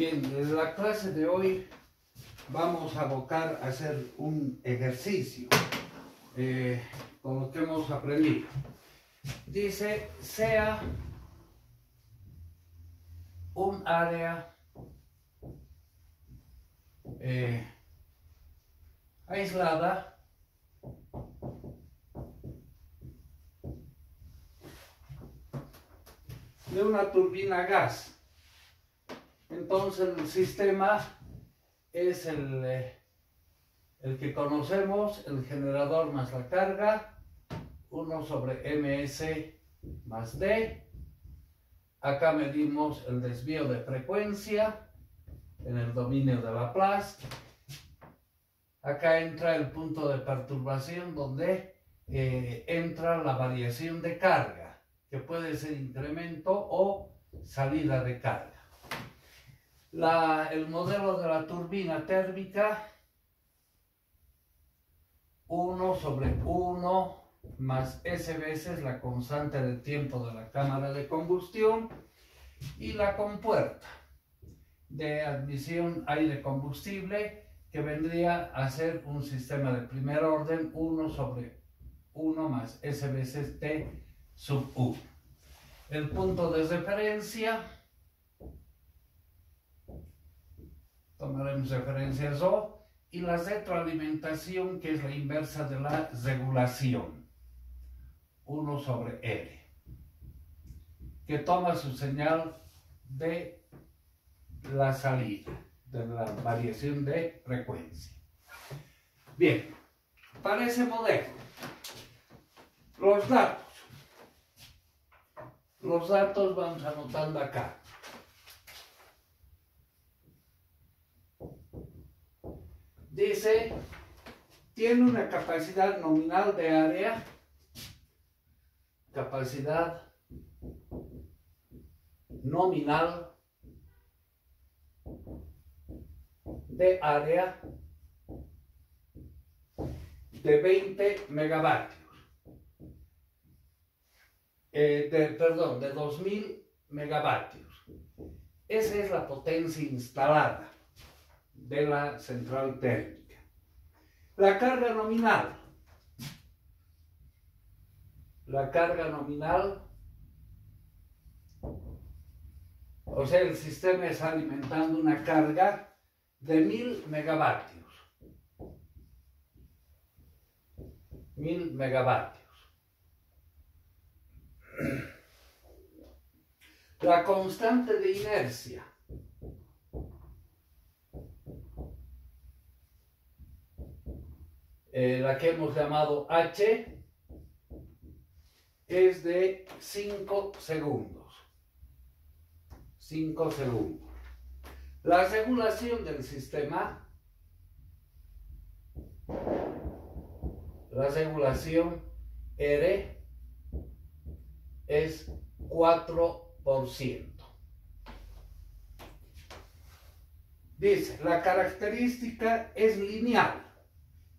Bien, en la clase de hoy vamos a abocar a hacer un ejercicio con lo que hemos aprendido. Dice, sea un área aislada de una turbina a gas. Entonces el sistema es el que conocemos, el generador más la carga, 1 sobre ms más d. Acá medimos el desvío de frecuencia en el dominio de Laplace. Acá entra el punto de perturbación donde entra la variación de carga, que puede ser incremento o salida de carga. El modelo de la turbina térmica, 1 sobre 1 más S veces la constante de tiempo de la cámara de combustión y la compuerta de admisión aire combustible, que vendría a ser un sistema de primer orden, 1 sobre 1 más S veces T sub 1. El punto de referencia, tomaremos referencias O, y la retroalimentación, que es la inversa de la regulación, 1 sobre R, que toma su señal de la salida, de la variación de frecuencia. Bien, para ese modelo, los datos vamos anotando acá. Dice, tiene una capacidad nominal de área, capacidad nominal de área de 20 megavatios, de 2000 megavatios. Esa es la potencia instalada de la central térmica. La carga nominal, o sea, el sistema está alimentando una carga de 1000 megavatios. 1000 megavatios. La constante de inercia, la que hemos llamado H, es de 5 segundos. 5 segundos. La regulación del sistema, la regulación R, es 4%. Dice, la característica es lineal.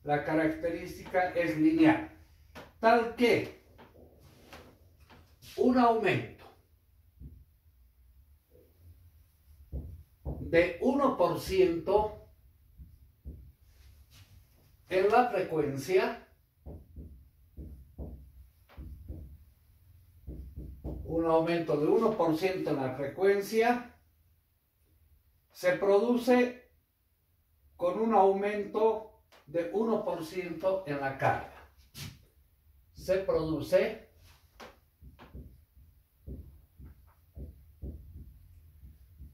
La característica es lineal, tal que un aumento de 1% en la frecuencia, un aumento de 1% en la frecuencia se produce con un aumento de 1% en la carga. Se produce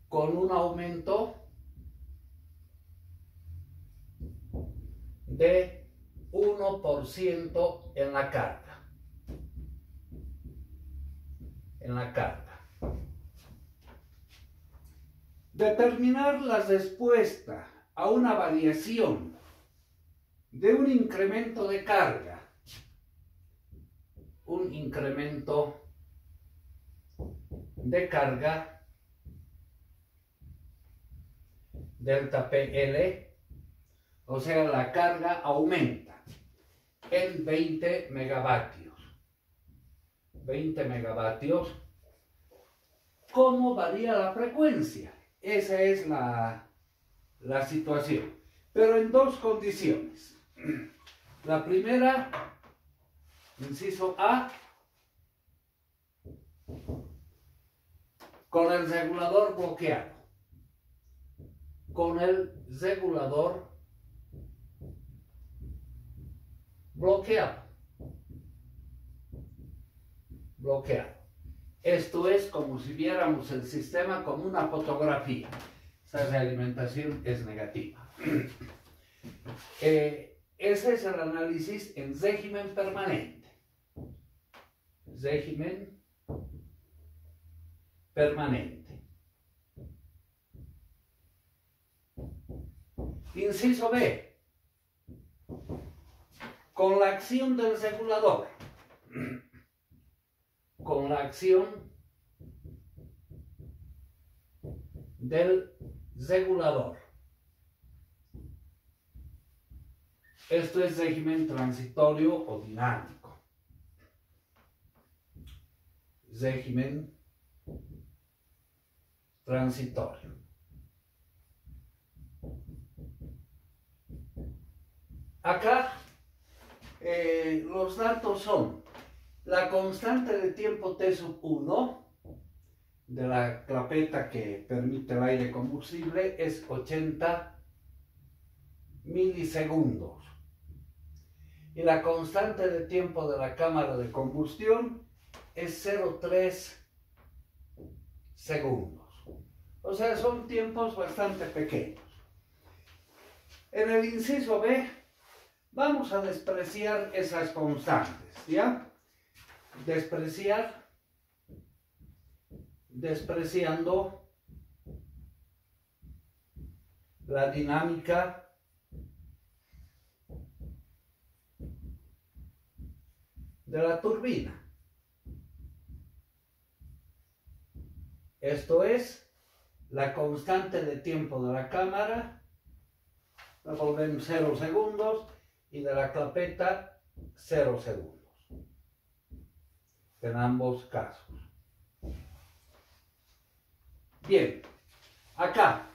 con un aumento de 1% en la carga. Determinar la respuesta a una variación de un incremento de carga, delta PL, o sea, la carga aumenta en 20 megavatios. 20 megavatios. ¿Cómo varía la frecuencia? esa es la situación, pero en dos condiciones. La primera, inciso A, con el regulador bloqueado. Con el regulador bloqueado. Esto es como si viéramos el sistema como una fotografía. Esa realimentación es negativa. Ese es el análisis en régimen permanente. Régimen permanente. Inciso B. Con la acción del regulador. Con la acción del regulador. Esto es régimen transitorio o dinámico. Régimen transitorio. Acá los datos son la constante de tiempo T sub 1 de la clapeta que permite el aire combustible es 80 milisegundos. Y la constante de tiempo de la cámara de combustión es 0,3 segundos. O sea, son tiempos bastante pequeños. En el inciso B vamos a despreciar esas constantes, ¿ya? Despreciando la dinámica de la turbina. Esto es la constante de tiempo de la cámara, la volvemos 0 segundos, y de la clapeta 0 segundos. En ambos casos. Bien, acá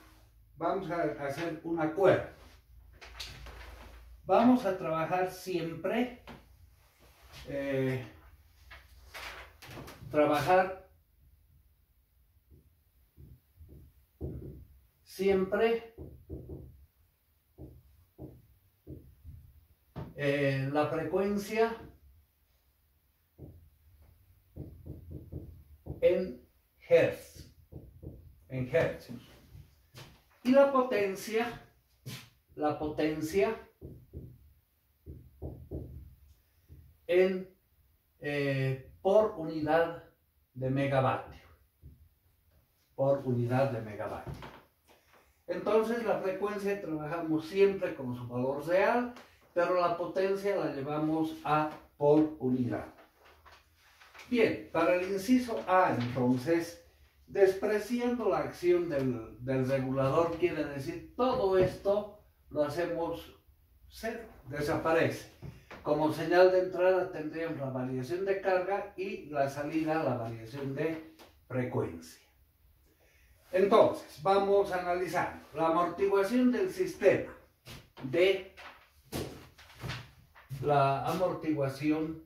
vamos a hacer un acuerdo. Vamos a trabajar siempre la frecuencia en hercios, y la potencia en por unidad de megavatio. Entonces la frecuencia trabajamos siempre con su valor real, pero la potencia la llevamos a por unidad. Bien, para el inciso A, entonces, despreciando la acción del regulador, quiere decir todo esto lo hacemos cero, desaparece. Como señal de entrada tendríamos la variación de carga y la salida, la variación de frecuencia. Entonces, vamos a analizar la amortiguación del sistema de la amortiguación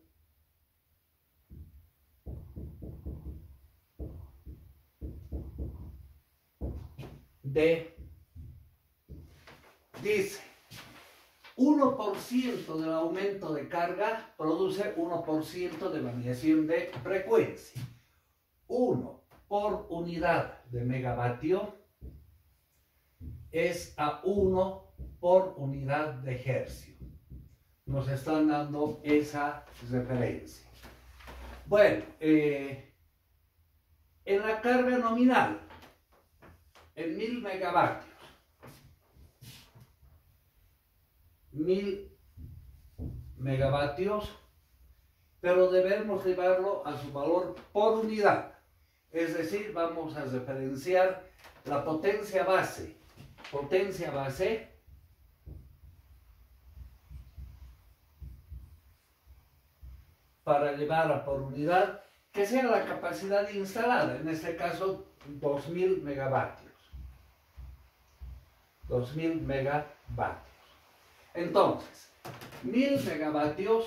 dice 1% del aumento de carga produce 1% de variación de frecuencia. 1 por unidad de megavatio es a 1 por unidad de hercio. Nos están dando esa referencia. Bueno, en la carga nominal, en 1000 megavatios, 1000 megavatios, pero debemos llevarlo a su valor por unidad. Es decir, vamos a referenciar la potencia base para llevar a por unidad que sea la capacidad instalada, en este caso 2000 megavatios. 2000 megavatios. Entonces, 1000 megavatios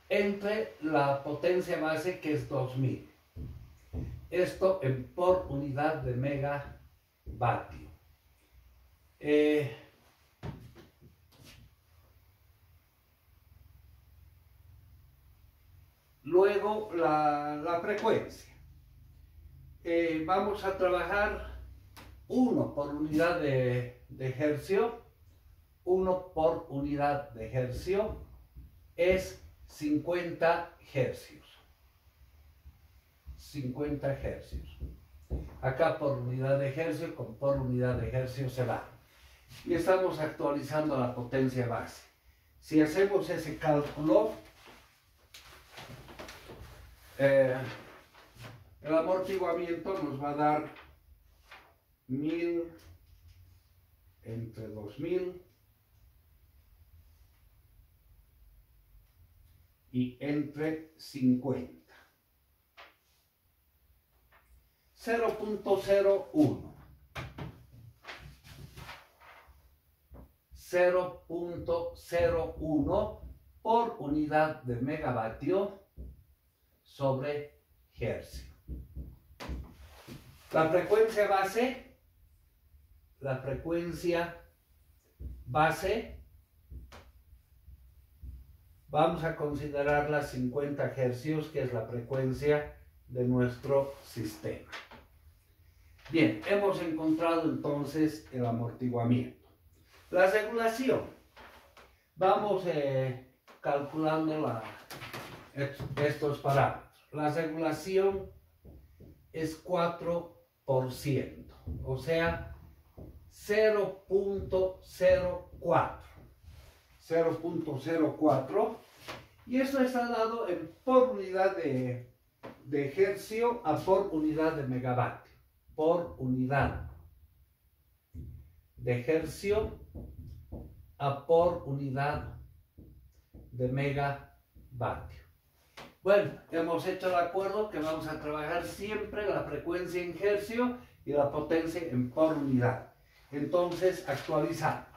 entre la potencia base, que es 2000. Esto por unidad de megavatio. Luego la frecuencia. Vamos a trabajar 1 por unidad de hercio. 1 por unidad de hercio es 50 hercios. 50 hercios. Acá por unidad de hercio con por unidad de hercio se va. Y estamos actualizando la potencia base. Si hacemos ese cálculo, el amortiguamiento nos va a dar 1000 entre 2000 y entre 50. 0.01. 0.01 por unidad de megavatio sobre hercio. La frecuencia base, vamos a considerarla 50 hercios, que es la frecuencia de nuestro sistema. Bien, hemos encontrado entonces el amortiguamiento. La regulación. Vamos calculando estos parámetros. La regulación es 4%, o sea, 0.04. 0.04. Y esto está dado por unidad de hercio a por unidad de megavatio. Por unidad de hercio a por unidad de megavatio. Bueno, hemos hecho el acuerdo que vamos a trabajar siempre la frecuencia en hercio y la potencia en por unidad. Entonces actualizamos.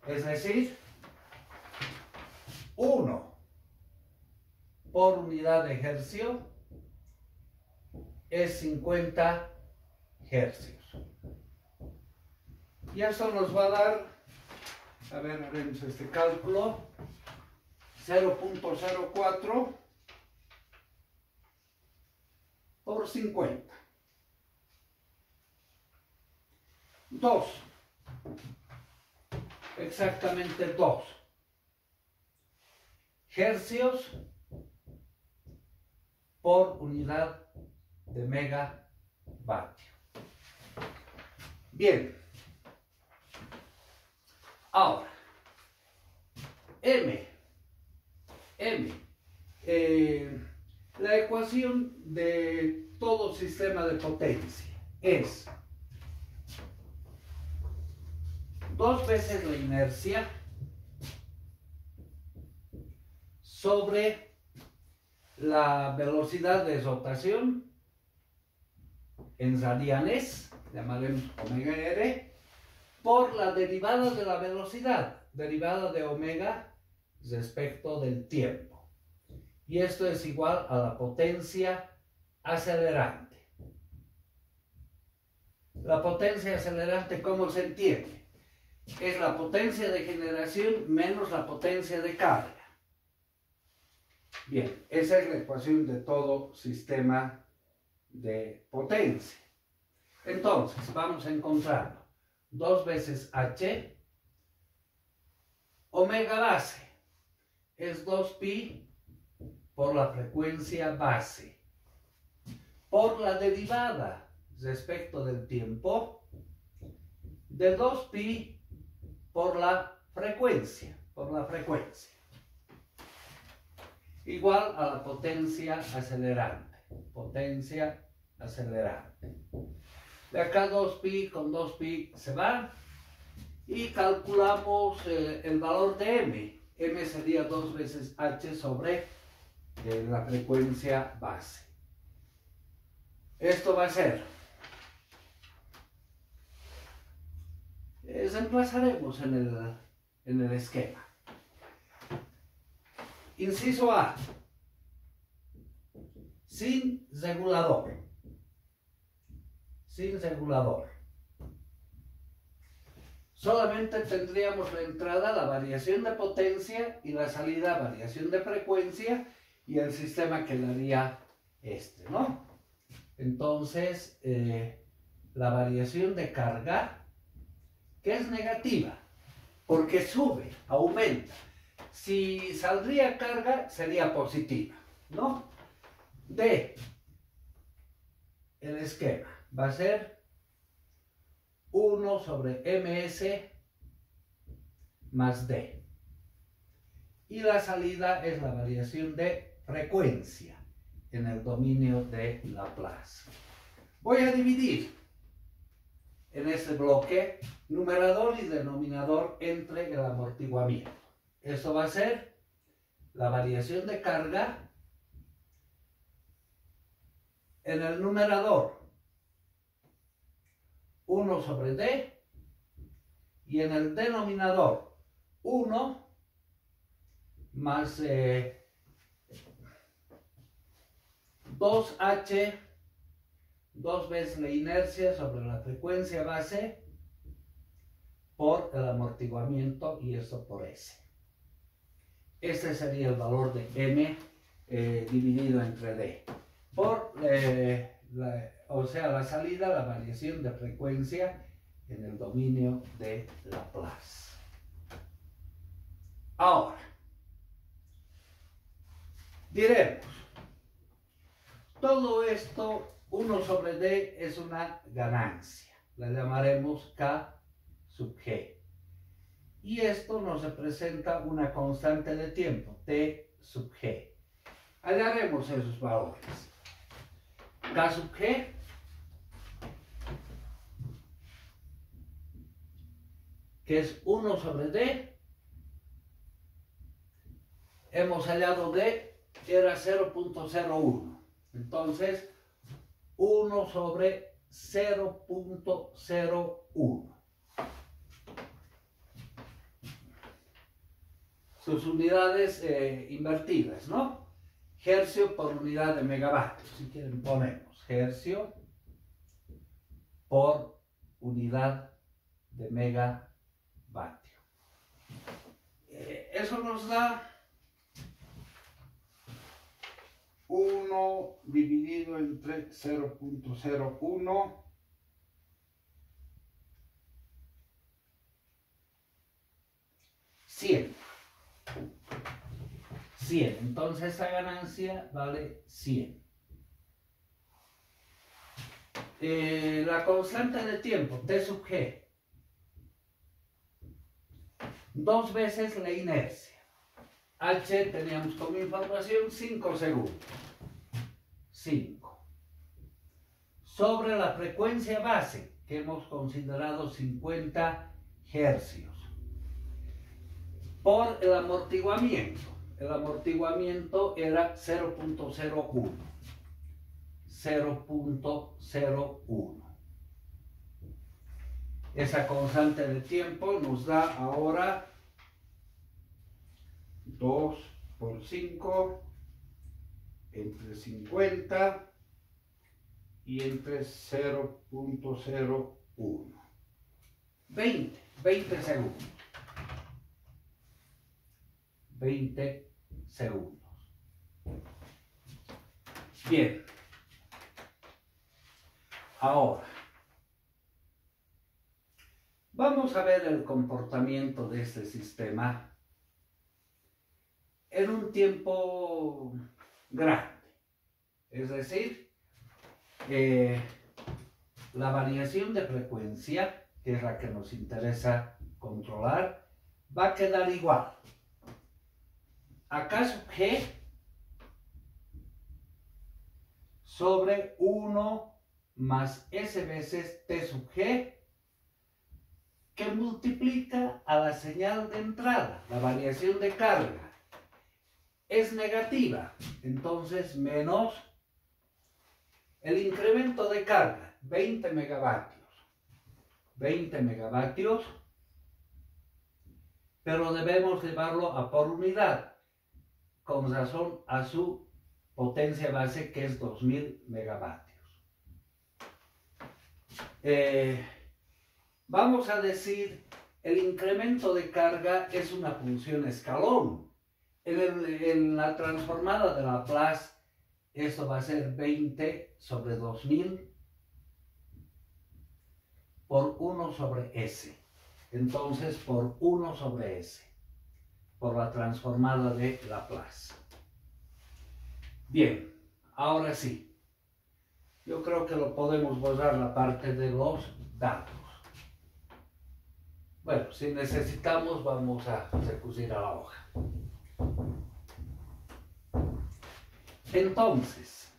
Es decir, 1 por unidad de hercio es 50 hercios. Y eso nos va a dar, a ver, haremos este cálculo, 0.04 por 50. 2. Exactamente 2 hercios por unidad de megavatio. Bien. Ahora, la ecuación de todo sistema de potencia es 2 veces la inercia sobre la velocidad de rotación en radianes, llamaremos omega r, por la derivada de la velocidad, derivada de omega respecto del tiempo. Y esto es igual a la potencia acelerante. La potencia acelerante, ¿cómo se entiende? Es la potencia de generación menos la potencia de carga. Bien, esa es la ecuación de todo sistema de potencia. Entonces, vamos a encontrarlo. 2 veces H, omega base, es 2pi por la frecuencia base, por la derivada respecto del tiempo, de 2pi por la frecuencia, igual a la potencia acelerante, De acá 2pi con 2pi se va y calculamos el valor de m. M sería 2 veces h sobre la frecuencia base. Esto va a ser reemplazaremos en el esquema. Inciso A. Sin regulador. Sin regulador. Solamente tendríamos la entrada, la variación de potencia, y la salida, variación de frecuencia, y el sistema quedaría ¿no? Entonces, la variación de carga, que es negativa, porque sube, aumenta. Si saldría carga, sería positiva, ¿no? D, el esquema va a ser 1 sobre ms más d. Y la salida es la variación de frecuencia en el dominio de Laplace. Voy a dividir en este bloque numerador y denominador entre el amortiguamiento. Esto va a ser la variación de carga en el numerador 1 sobre d, y en el denominador 1 más 2h, 2 veces la inercia sobre la frecuencia base por el amortiguamiento, y esto por s. Este sería el valor de m dividido entre d. Por o sea, la salida, la variación de frecuencia en el dominio de Laplace. Ahora, diremos, todo esto, 1 sobre d es una ganancia. La llamaremos K sub G. Y esto nos representa una constante de tiempo, T sub G. Hallaremos esos valores. K sub G que es 1 sobre d. Hemos hallado d, era 0.01. Entonces, 1 sobre 0.01. Sus unidades invertidas, ¿no? Hercio por unidad de megavatios. Si quieren ponemos hercio por unidad de megavatio. Eso nos da 1 dividido entre 0.01 100. Entonces esta ganancia vale 100. La constante de tiempo, T sub G, 2 veces la inercia. H teníamos como información 5 segundos. 5. Sobre la frecuencia base, que hemos considerado 50 hercios. Por el amortiguamiento. El amortiguamiento era 0.01. 0.01. Esa constante de tiempo nos da ahora 2 por 5 entre 50 y entre 0.01. 20 segundos. 20 segundos. Bien. Ahora, vamos a ver el comportamiento de este sistema en un tiempo grande. Es decir, la variación de frecuencia, que es la que nos interesa controlar, va a quedar igual. K sub G sobre 1 más S veces T sub G, que multiplica a la señal de entrada, la variación de carga. Es negativa, entonces menos el incremento de carga, 20 megavatios. 20 megavatios pero debemos llevarlo a por unidad, con razón a su potencia base, que es 2000 megavatios. Vamos a decir, el incremento de carga es una función escalón. En la transformada de Laplace, esto va a ser 20 sobre 2000 por 1 sobre S. Entonces, por 1 sobre S, por la transformada de Laplace. Bien, ahora sí. Yo creo que lo podemos borrar la parte de los datos. Bueno, si necesitamos, vamos a recurrir a la hoja. Entonces,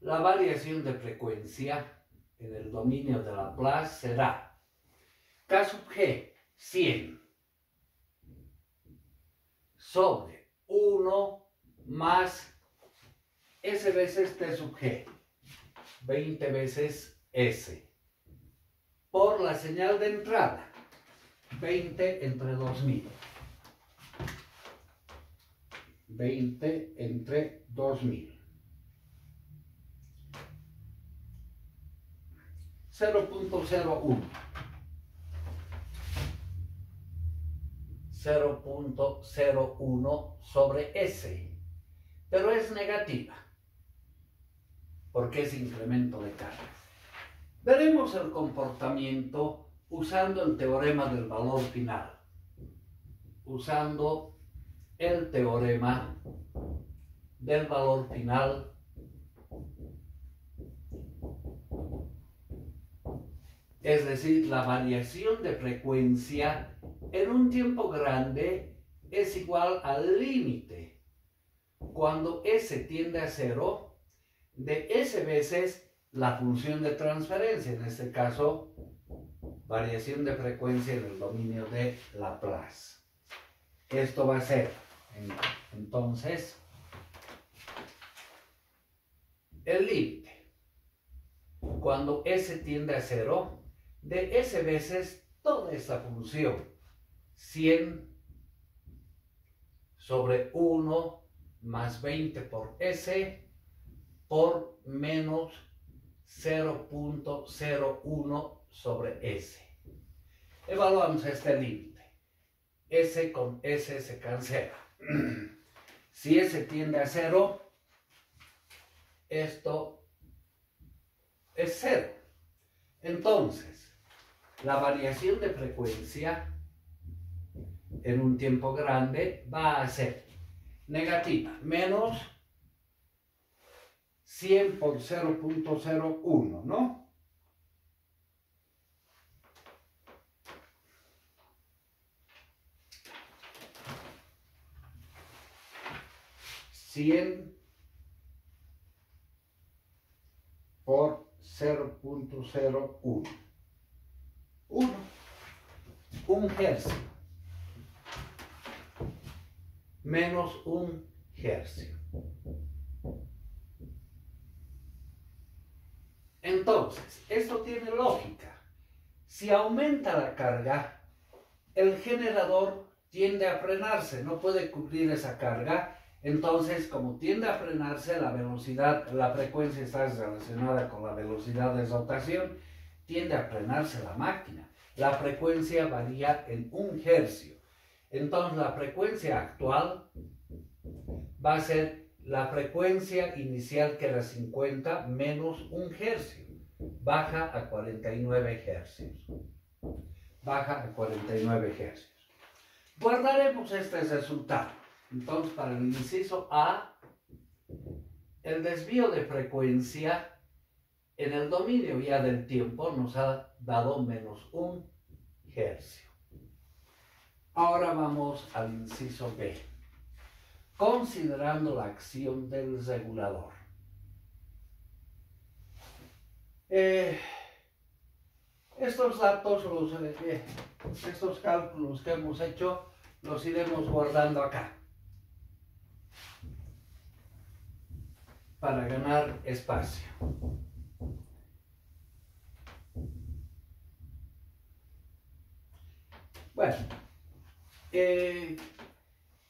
la variación de frecuencia en el dominio de Laplace será K sub G 100 sobre 1 más S veces T sub G, 20 veces S, por la señal de entrada, 20 entre 2000. 20 entre 2000. 0.01. 0.01 sobre S, pero es negativa porque es incremento de carga. Veremos el comportamiento usando el teorema del valor final. Usando el teorema del valor final, es decir, la variación de frecuencia en un tiempo grande es igual al límite cuando S tiende a 0 de S veces la función de transferencia, en este caso variación de frecuencia en el dominio de Laplace. Esto va a ser entonces el límite cuando S tiende a 0 de S veces toda esta función, 100 sobre 1 más 20 por S por menos 0.01 sobre S. Evaluamos este límite. S con S se cancela. Si S tiende a 0, esto es 0. Entonces, la variación de frecuencia en un tiempo grande va a ser negativa, menos 100 por 0.01, ¿no? Por 0.01. 1 hercio menos 1 hercio. Entonces, esto tiene lógica. Si aumenta la carga, el generador tiende a frenarse, no puede cubrir esa carga. Entonces, como tiende a frenarse, la velocidad, la frecuencia está relacionada con la velocidad de rotación, tiende a frenarse la máquina. La frecuencia varía en 1 hercio. Entonces, la frecuencia actual va a ser la frecuencia inicial, que era 50, menos 1 hercio. Baja a 49 hercios. Baja a 49 hercios. Guardaremos este resultado. Entonces, para el inciso A, el desvío de frecuencia en el dominio ya del tiempo nos ha dado menos 1 hercio. Ahora vamos al inciso B. Considerando la acción del regulador. Estos datos, estos cálculos que hemos hecho, los iremos guardando acá para ganar espacio.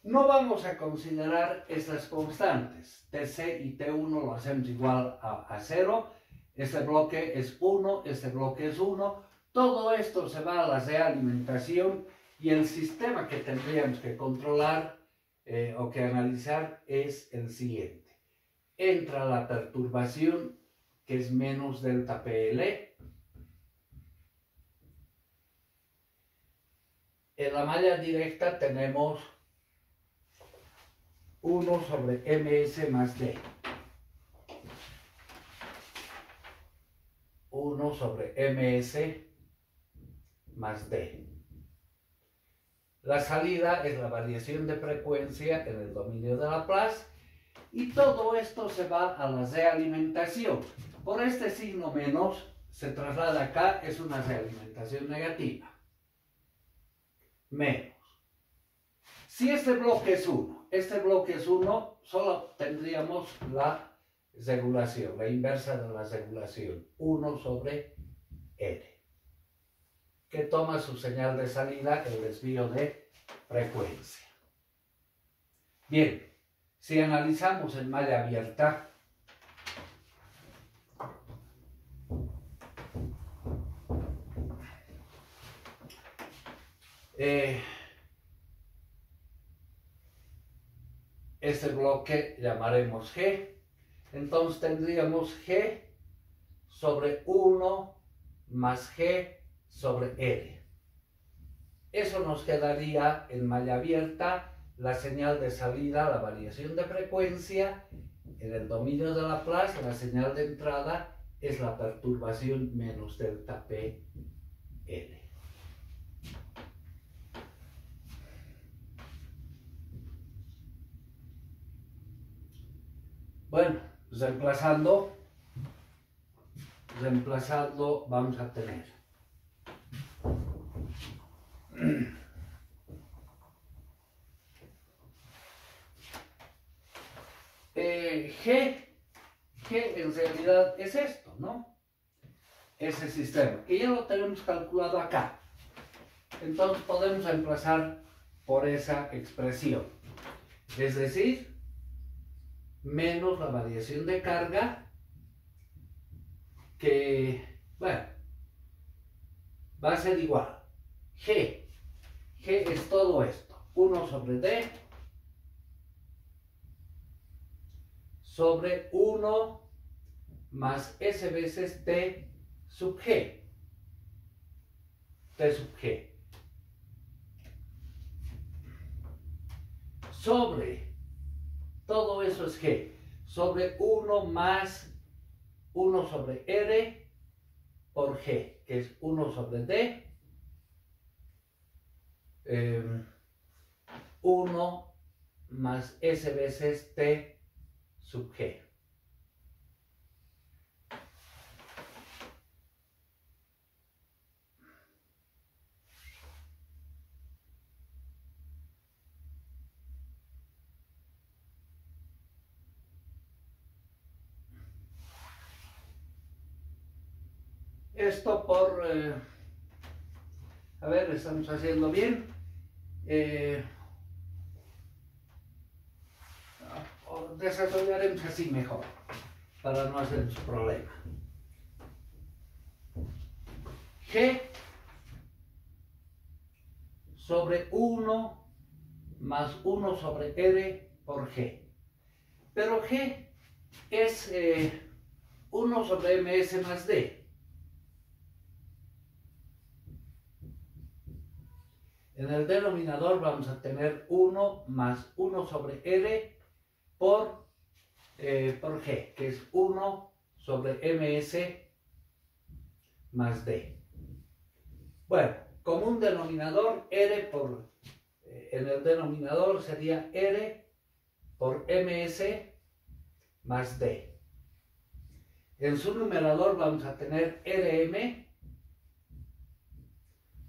no vamos a considerar estas constantes. Tc y T1 lo hacemos igual a 0. Este bloque es 1, este bloque es 1. Todo esto se va a la realimentación y el sistema que tendríamos que controlar o que analizar es el siguiente. Entra la perturbación, que es menos delta PL. En la malla directa tenemos 1 sobre ms más d. 1 sobre ms más d. La salida es la variación de frecuencia en el dominio de Laplace y todo esto se va a la realimentación. Por este signo menos se traslada acá, es una realimentación negativa. Menos. Si este bloque es 1, solo tendríamos la regulación, la inversa de la regulación, 1 sobre R, que toma su señal de salida el desvío de frecuencia. Bien, si analizamos en malla abierta, este bloque llamaremos G, entonces tendríamos G sobre 1 más G sobre R. Eso nos quedaría en malla abierta la señal de salida, la variación de frecuencia. En el dominio de Laplace, la señal de entrada es la perturbación menos delta P L. Bueno, reemplazando vamos a tener G en realidad es esto, ¿no? Ese sistema, que ya lo tenemos calculado acá. Entonces podemos reemplazar por esa expresión. Es decir, menos la variación de carga, que, bueno, va a ser igual. G es todo esto. 1 sobre D sobre 1 más S veces T sub G. T sub G. Sobre, todo eso es G. Sobre 1 más 1 sobre R por G, que es 1 sobre D. 1 más S veces T sub G. Esto por, a ver, estamos haciendo bien. Desarrollaremos así mejor, para no hacernos problema. G sobre 1 más 1 sobre R por G. Pero G es 1 sobre ms más D. En el denominador vamos a tener 1 más 1 sobre R por G, que es 1 sobre ms más D. Bueno, como un denominador, R por, en el denominador sería R por ms más D. En su numerador vamos a tener Rm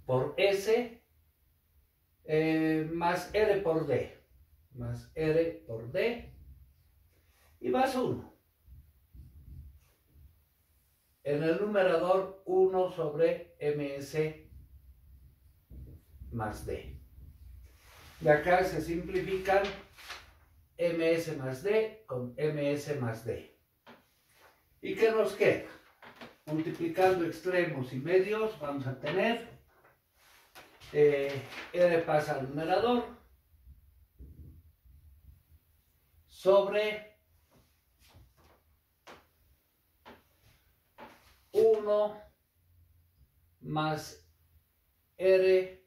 por S más R por D. Más R por D. Y más 1. En el numerador 1 sobre ms más D. Y acá se simplifican ms más d con ms más d. ¿Y qué nos queda? Multiplicando extremos y medios vamos a tener r pasa al numerador sobre 1 más r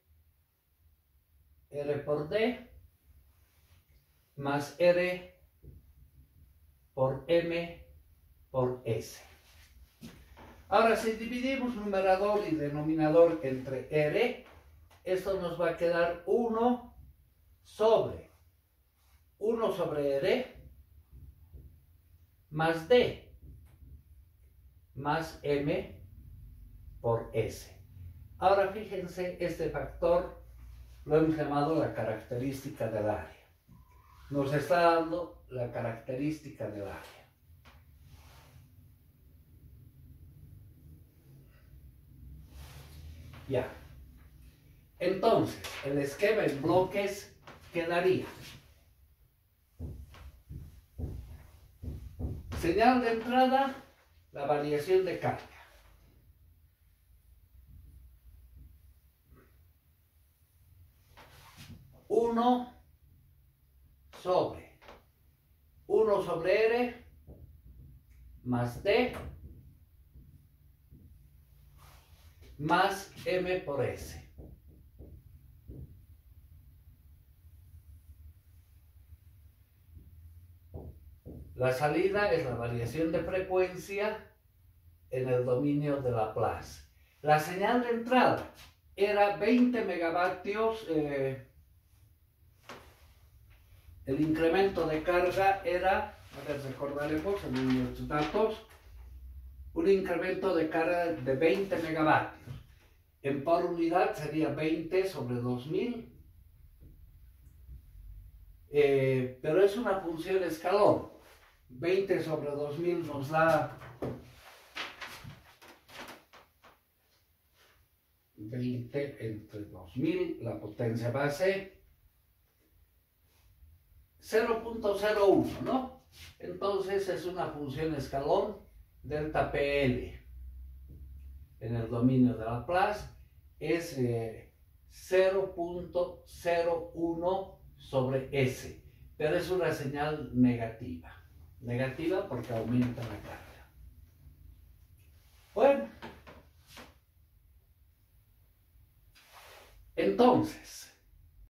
por d más r por m por s. Ahora, si dividimos numerador y denominador entre r, esto nos va a quedar 1 sobre r más d más m por s. Ahora fíjense, este factor lo hemos llamado la característica del área. Nos está dando la característica del área. Ya. Entonces, el esquema en bloques quedaría: señal de entrada, la variación de carga. Uno sobre R más D más M por S. La salida es la variación de frecuencia en el dominio de Laplace. La señal de entrada era 20 megavatios. El incremento de carga era, a ver, recordaremos en nuestros datos, un incremento de carga de 20 megavatios. En por unidad sería 20 sobre 2000. Pero es una función escalón. 20 sobre 2000 nos da 20 entre 2000, la potencia base 0.01, ¿no? Entonces es una función escalón delta PL. En el dominio de Laplace es 0.01 sobre S, pero es una señal negativa. Negativa porque aumenta la carga. Bueno, entonces,